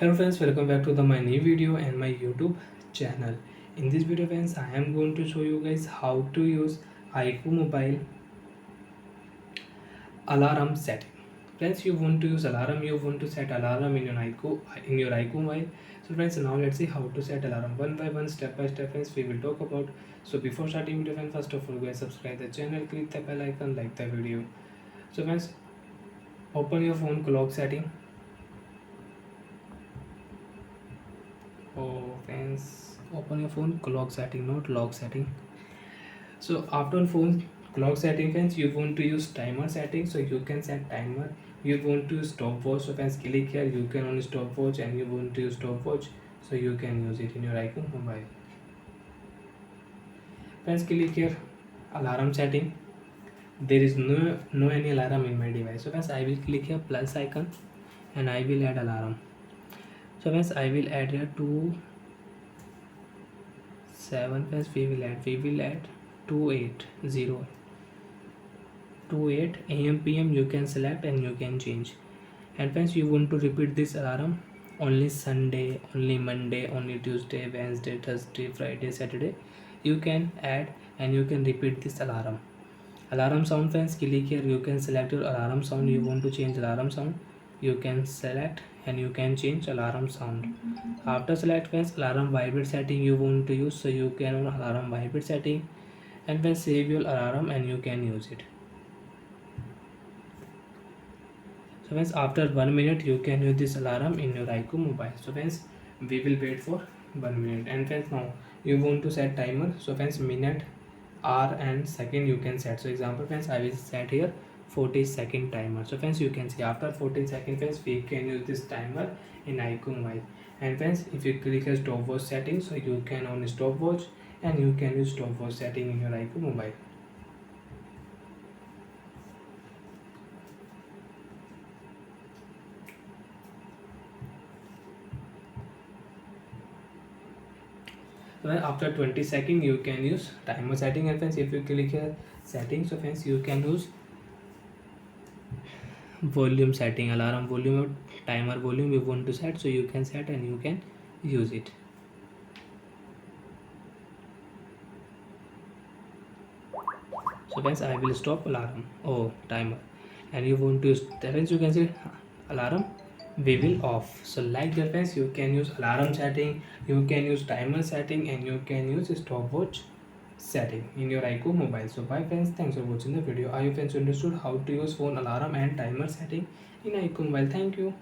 Hello friends, welcome back to my new video and my YouTube channel. In this video friends, I am going to show you guys how to use iqoo mobile alarm setting. Friends, you want to use alarm, you want to set alarm in your iqoo mobile. So friends, now let's see how to set alarm one by one, step by step. Friends, we will talk about. So before starting video friends, first of all guys, subscribe the channel, click the bell icon, like the video. So friends, open your phone clock setting. Oh friends, open your phone clock setting, not lock setting. So after phone clock setting friends, you want to use timer setting, so you can set timer. You want to use stopwatch, so friends click here, you can only stopwatch, and you want to use stopwatch, so you can use it in your iqoo mobile. Friends click here, alarm setting. There is no any alarm in my device, so friends I will click here plus icon and I will add alarm. So friends I will add here 2 7. Friends we will add 280 2 8 am pm. You can select and you can change. And friends, you want to repeat this alarm only Sunday, only Monday, only Tuesday, Wednesday, Thursday, Friday, Saturday. You can add and you can repeat this alarm sound. Friends click here, you can select your alarm sound. You want to change alarm sound, you can select and you can change alarm sound. After select friends, alarm vibrate setting you want to use, so you can on alarm vibrate setting. And then save your alarm and you can use it. So friends, after 1 minute you can use this alarm in your iqoo mobile. So friends, we will wait for 1 minute. And friends, now you want to set timer. So friends, minute, hour and second you can set. So example friends, I will set here 40-second timer. So friends, you can see after 14 seconds friends, we can use this timer in iqoo mobile. And friends, if you click a stopwatch setting, so you can on stopwatch and you can use stopwatch setting in your iqoo mobile. Then after 20 seconds you can use timer setting. And friends, if you click here setting, so friends you can use volume setting, alarm volume or timer volume you want to set, so you can set and you can use it. So friends, I will stop alarm timer, and you want to use, friends you can see alarm we will off. So like that friends, you can use alarm setting, you can use timer setting, and you can use stopwatch setting in your iqoo mobile. So bye friends, thanks for watching the video. I hope friends understood how to use phone alarm and timer setting in iqoo mobile. Thank you.